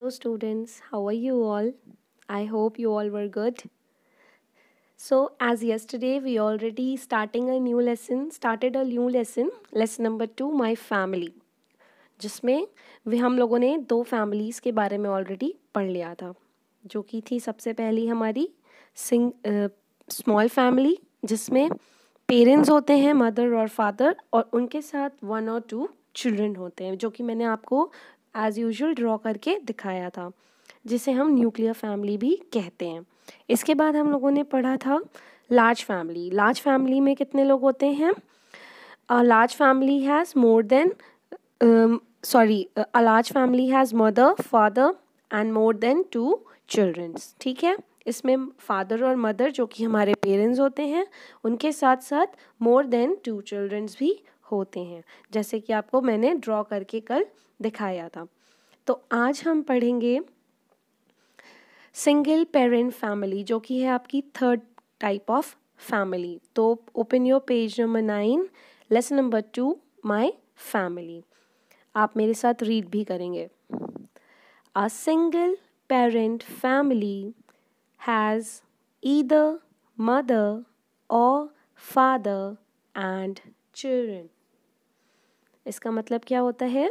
Hello students, how are you all? I hope you all were good. So as yesterday we already started a new lesson number 2 my family, जिसमें वे हम लोगों ने दो families के बारे में already पढ़ लिया था, जो कि थी सबसे पहली हमारी स्मॉल फैमिली, जिसमें पेरेंट्स होते हैं मदर और फादर, और उनके साथ 1 और 2 चिल्ड्रन होते हैं, जो कि मैंने आपको एज़ यूजुअल ड्रॉ करके दिखाया था, जिसे हम न्यूक्लियर फैमिली भी कहते हैं। इसके बाद हम लोगों ने पढ़ा था लार्ज फैमिली। लार्ज फैमिली में कितने लोग होते हैं? Large family has more than a large family has mother, father and more than 2 children। ठीक है, इसमें फादर और मदर जो कि हमारे पेरेंट्स होते हैं, उनके साथ साथ मोर देन 2 चिल्ड्रंस भी होते हैं, जैसे कि आपको मैंने ड्रॉ करके कल दिखाया था। तो आज हम पढ़ेंगे सिंगल पेरेंट फैमिली, जो कि है आपकी थर्ड टाइप ऑफ फैमिली। तो open your page number 9, lesson number 2 my family. आप मेरे साथ रीड भी करेंगे। A single parent family has either mother और फादर एंड चिल्ड्रन। इसका मतलब क्या होता है?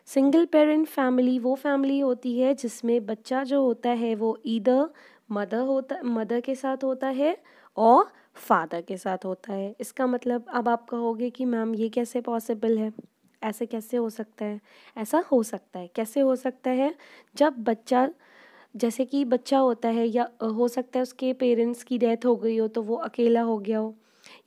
सिंगल पेरेंट फैमिली वो फैमिली होती है जिसमें बच्चा जो होता है वो ईदर मदर के साथ होता है और फादर के साथ होता है। इसका मतलब अब आप कहोगे कि मैम ये कैसे पॉसिबल है, ऐसे कैसे हो सकता है? ऐसा हो सकता है। कैसे हो सकता है? जब बच्चा, जैसे कि बच्चा होता है, या हो सकता है उसके पेरेंट्स की डेथ हो गई हो तो वो अकेला हो गया हो,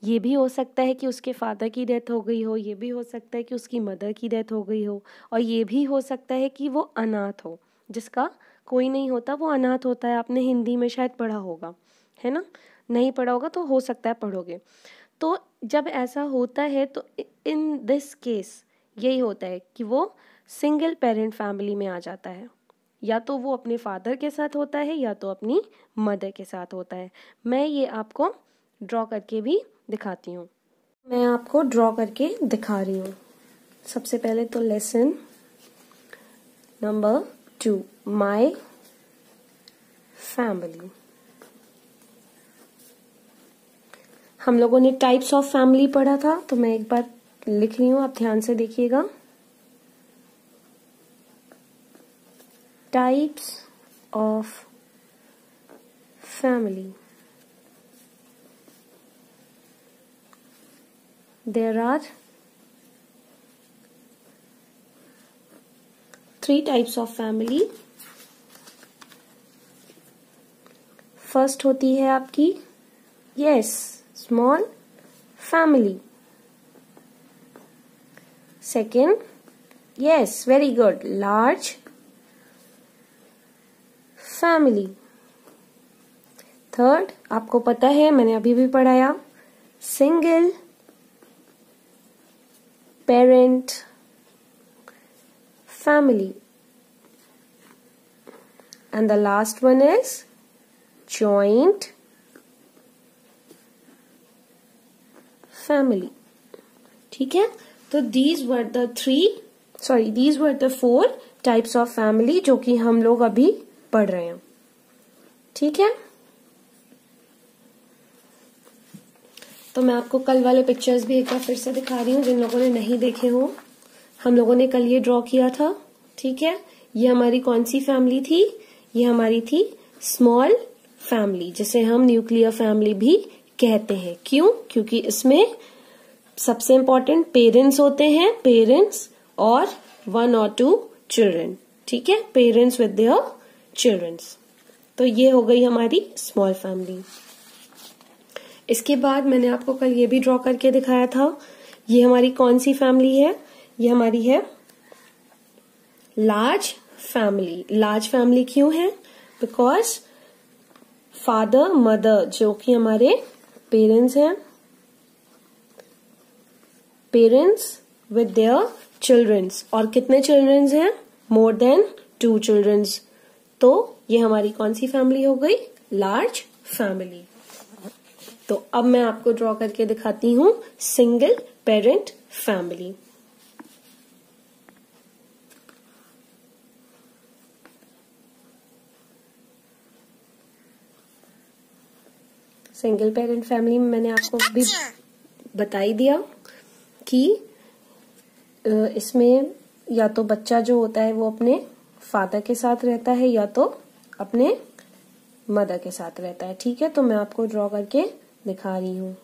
ये भी हो सकता है कि उसके फादर की डेथ हो गई हो, ये भी हो सकता है कि उसकी मदर की डेथ हो गई हो, और ये भी हो सकता है कि वो अनाथ हो, जिसका कोई नहीं होता वो अनाथ होता है। आपने हिंदी में शायद पढ़ा होगा, है ना? नहीं पढ़ा होगा तो हो सकता है पढ़ोगे। तो जब ऐसा होता है तो इन दिस केस यही होता है कि वो सिंगल पेरेंट फैमिली में आ जाता है। या तो वो अपने फादर के साथ होता है या तो अपनी मदर के साथ होता है। मैं ये आपको ड्रॉ करके भी दिखाती हूँ। मैं आपको ड्रॉ करके दिखा रही हूँ। सबसे पहले तो लेसन नंबर 2 माय फैमिली। हम लोगों ने टाइप्स ऑफ फैमिली पढ़ा था, तो मैं एक बार लिख रही हूँ, आप ध्यान से देखिएगा। Types of family. There are 3 types of family। First होती है आपकी small family. Second, very good, large family. Third, आपको पता है मैंने अभी भी पढ़ाया, single parent family, and the last one is joint family। ठीक है, तो these were the 4 types of family जो कि हम लोग अभी पढ़ रहे हैं। ठीक है, तो मैं आपको कल वाले पिक्चर्स भी एक बार फिर से दिखा रही हूँ, जिन लोगों ने नहीं देखे हो। हम लोगों ने कल ये ड्रॉ किया था। ठीक है, ये हमारी कौन सी फैमिली थी? ये हमारी थी स्मॉल फैमिली, जिसे हम न्यूक्लियर फैमिली भी कहते हैं। क्यों? क्योंकि इसमें सबसे इम्पोर्टेंट पेरेंट्स होते हैं, पेरेंट्स और 1 और 2 चिल्ड्रन। ठीक है, पेरेंट्स विद देयर चिल्ड्रंस। तो ये हो गई हमारी स्मॉल फैमिली। इसके बाद मैंने आपको कल ये भी ड्रॉ करके दिखाया था। ये हमारी कौन सी फैमिली है? ये हमारी है लार्ज फैमिली। लार्ज फैमिली क्यों है? बिकॉज फादर मदर जो कि हमारे पेरेंट्स हैं, पेरेंट्स विद देयर चिल्ड्रंस, और कितने चिल्ड्रंस हैं? More than 2 childrens. तो ये हमारी कौन सी फैमिली हो गई? Large family. तो अब मैं आपको ड्रॉ करके दिखाती हूँ single parent family. Single parent family में मैंने आपको भी बता ही दिया कि इसमें या तो बच्चा जो होता है वो अपने फादर के साथ रहता है या तो अपने मदर के साथ रहता है। ठीक है, तो मैं आपको ड्रॉ करके दिखा रही हूँ।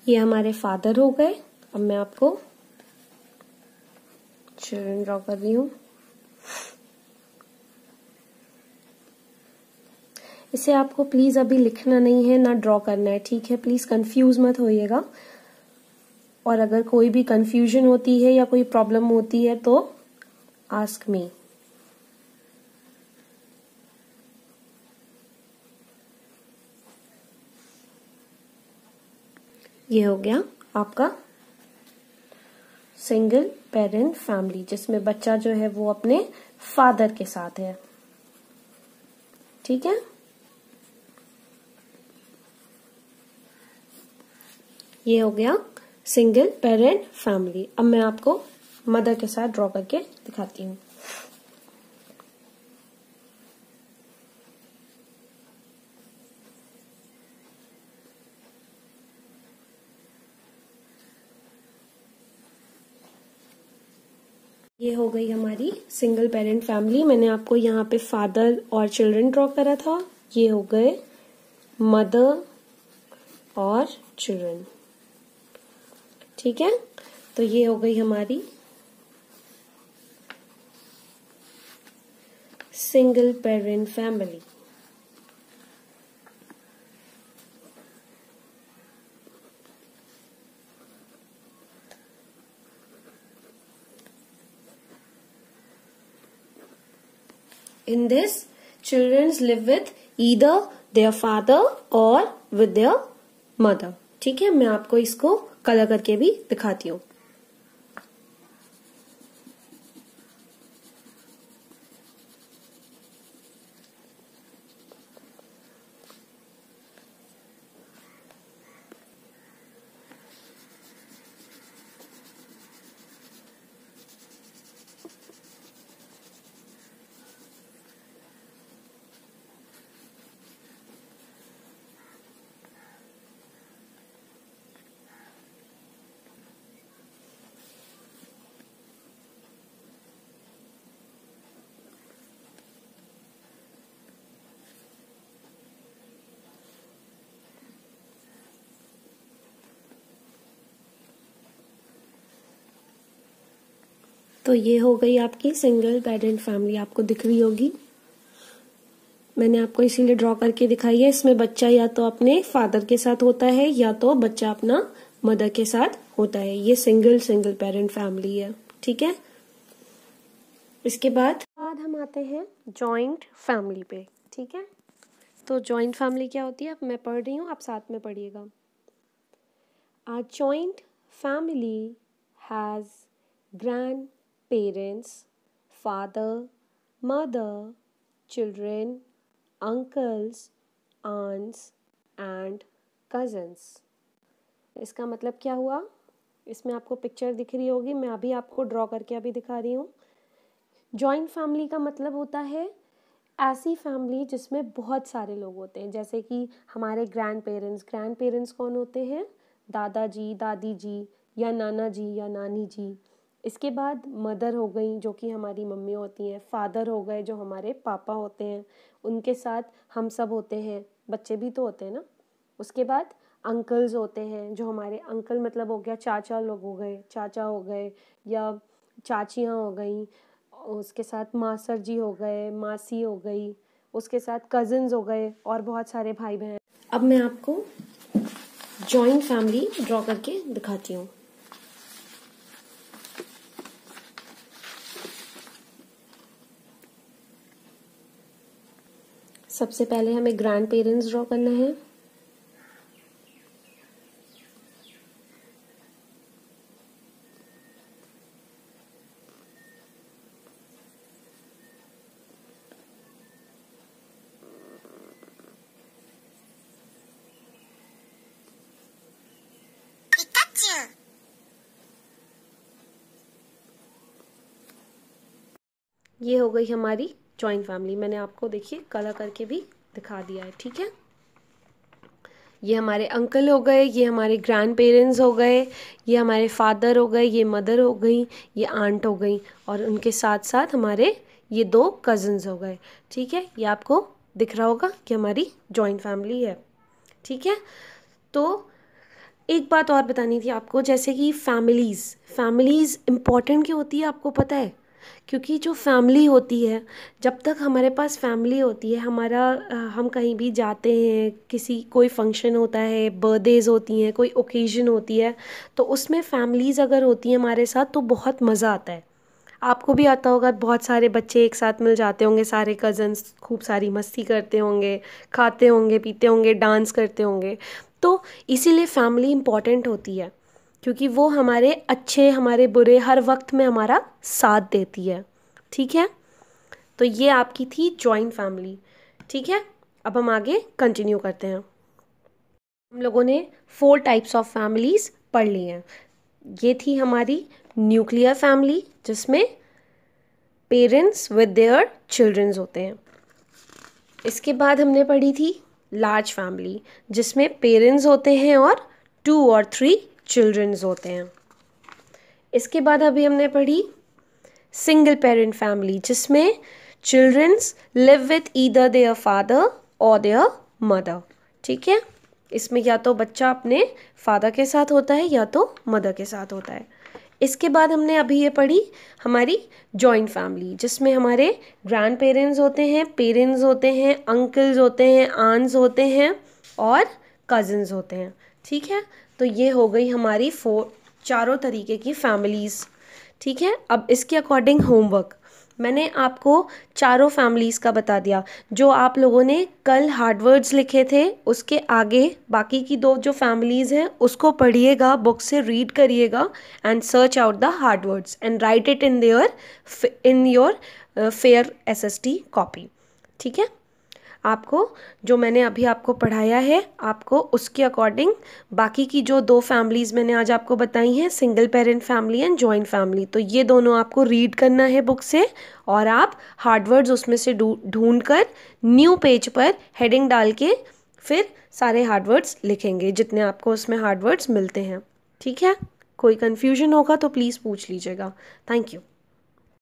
ये हमारे फादर हो गए। अब मैं आपको चिल्ड्रन ड्रॉ कर रही हूँ। इसे आपको प्लीज अभी लिखना नहीं है ना ड्रॉ करना है, ठीक है। प्लीज कंफ्यूज मत होइएगा, और अगर कोई भी कंफ्यूजन होती है या कोई प्रॉब्लम होती है तो आस्क मी। ये हो गया आपका सिंगल पेरेंट फैमिली, जिसमें बच्चा जो है वो अपने फादर के साथ है। ठीक है, ये हो गया सिंगल पेरेंट फैमिली। अब मैं आपको मदर के साथ ड्रॉ करके दिखाती हूँ। ये हो गई हमारी सिंगल पेरेंट फैमिली। मैंने आपको यहाँ पे फादर और चिल्ड्रन ड्रॉ करा था। ये हो गए मदर और चिल्ड्रन। ठीक है, तो ये हो गई हमारी single parent family. In this, children live with either their father or with their mother. ठीक है, मैं आपको इसको कलर करके भी दिखाती हूँ। तो ये हो गई आपकी सिंगल पेरेंट फैमिली, आपको दिख रही होगी। मैंने आपको इसीलिए ड्रॉ करके दिखाई है। इसमें बच्चा या तो अपने फादर के साथ होता है या तो बच्चा अपना मदर के साथ होता है। ये सिंगल पेरेंट फैमिली है। ठीक है, इसके बाद हम आते हैं जॉइंट फैमिली पे। ठीक है, तो जॉइंट फैमिली क्या होती है अब मैं पढ़ रही हूँ, आप साथ में पढ़िएगा। A joint family has grandparents, father, mother, children, uncles, aunts and cousins। इसका मतलब क्या हुआ? इसमें आपको पिक्चर दिख रही होगी, मैं अभी आपको ड्रॉ करके अभी दिखा रही हूँ। जॉइंट फैमिली का मतलब होता है ऐसी फैमिली जिसमें बहुत सारे लोग होते हैं, जैसे कि हमारे ग्रैंड पेरेंट्स कौन होते हैं? दादाजी, दादी जी या नाना जी या नानी जी। इसके बाद मदर हो गई जो कि हमारी मम्मी होती हैं, फादर हो गए जो हमारे पापा होते हैं, उनके साथ हम सब होते हैं, बच्चे भी तो होते हैं ना। उसके बाद अंकल्स होते हैं, जो हमारे अंकल मतलब हो गया चाचा लोग हो गए, चाचा हो गए या चाचियाँ हो गई। उसके साथ मासर जी हो गए, मासी हो गई, उसके साथ कजिन्स हो गए और बहुत सारे भाई बहन। अब मैं आपको जॉइंट फैमिली ड्रॉ करके दिखाती हूँ। सबसे पहले हमें ग्रैंड पेरेंट्स ड्रॉ करना है। ये हो गई हमारी जॉइंट फैमिली। मैंने आपको देखिए कलर करके भी दिखा दिया है, ठीक है। ये हमारे अंकल हो गए, ये हमारे ग्रैंड पेरेंट्स हो गए, ये हमारे फादर हो गए, ये मदर हो गई, ये आंट हो गई, और उनके साथ साथ हमारे ये 2 कज़न्स हो गए, ठीक है। ये आपको दिख रहा होगा कि हमारी जॉइंट फैमिली है, ठीक है। तो एक बात और बतानी थी आपको, जैसे कि फैमिलीज़ इम्पॉर्टेंट क्यों होती है आपको पता है? क्योंकि जो फैमिली होती है, जब तक हमारे पास फैमिली होती है, हम कहीं भी जाते हैं, किसी कोई फंक्शन होता है, बर्थडेज होती हैं, कोई ओकेजन होती है, तो उसमें फैमिलीज़ अगर होती हैं हमारे साथ तो बहुत मज़ा आता है। आपको भी आता होगा, बहुत सारे बच्चे एक साथ मिल जाते होंगे, सारे कज़न्स खूब सारी मस्ती करते होंगे, खाते होंगे, पीते होंगे, डांस करते होंगे। तो इसीलिए फैमिली इम्पॉर्टेंट होती है, क्योंकि वो हमारे अच्छे हमारे बुरे हर वक्त में हमारा साथ देती है, ठीक है। तो ये आपकी थी जॉइंट फैमिली, ठीक है। अब हम आगे कंटिन्यू करते हैं। हम लोगों ने 4 टाइप्स ऑफ फैमिलीज़ पढ़ ली हैं। ये थी हमारी न्यूक्लियर फैमिली, जिसमें पेरेंट्स विद देयर चिल्ड्रंस होते हैं। इसके बाद हमने पढ़ी थी लार्ज फैमिली, जिसमें पेरेंट्स होते हैं और 2 और 3 चिल्ड्रंस होते हैं। इसके बाद अभी हमने पढ़ी सिंगल पेरेंट फैमिली, जिसमें childrens live with either their father और देयर मदर, ठीक है। इसमें या तो बच्चा अपने फादर के साथ होता है या तो मदर के साथ होता है। इसके बाद हमने अभी ये पढ़ी हमारी जॉइंट फैमिली, जिसमें हमारे ग्रैंड पेरेंट्स होते हैं, पेरेंट्स होते हैं, अंकल्स होते हैं, आंट्स होते हैं और कज़न्स होते हैं, ठीक है। तो ये हो गई हमारी 4 तरीके की फैमिलीज़, ठीक है। अब इसके अकॉर्डिंग होमवर्क मैंने आपको चारों फैमिलीज़ का बता दिया। जो आप लोगों ने कल हार्ड वर्ड्स लिखे थे, उसके आगे बाकी की 2 जो फैमिलीज़ हैं उसको पढ़िएगा, बुक से रीड करिएगा and search out the hard words and right it in your fair SST copy, ठीक है। आपको जो मैंने अभी आपको पढ़ाया है, आपको उसके अकॉर्डिंग बाकी की जो 2 फैमिलीज़ मैंने आज आपको बताई हैं, single parent family and joint family, तो ये दोनों आपको रीड करना है बुक से, और आप हार्ड वर्ड्स उसमें से ढूंढ कर न्यू पेज पर हेडिंग डाल के फिर सारे हार्ड वर्ड्स लिखेंगे जितने आपको उसमें हार्ड वर्ड्स मिलते हैं, ठीक है। कोई कन्फ्यूजन होगा तो प्लीज़ पूछ लीजिएगा। Thank you.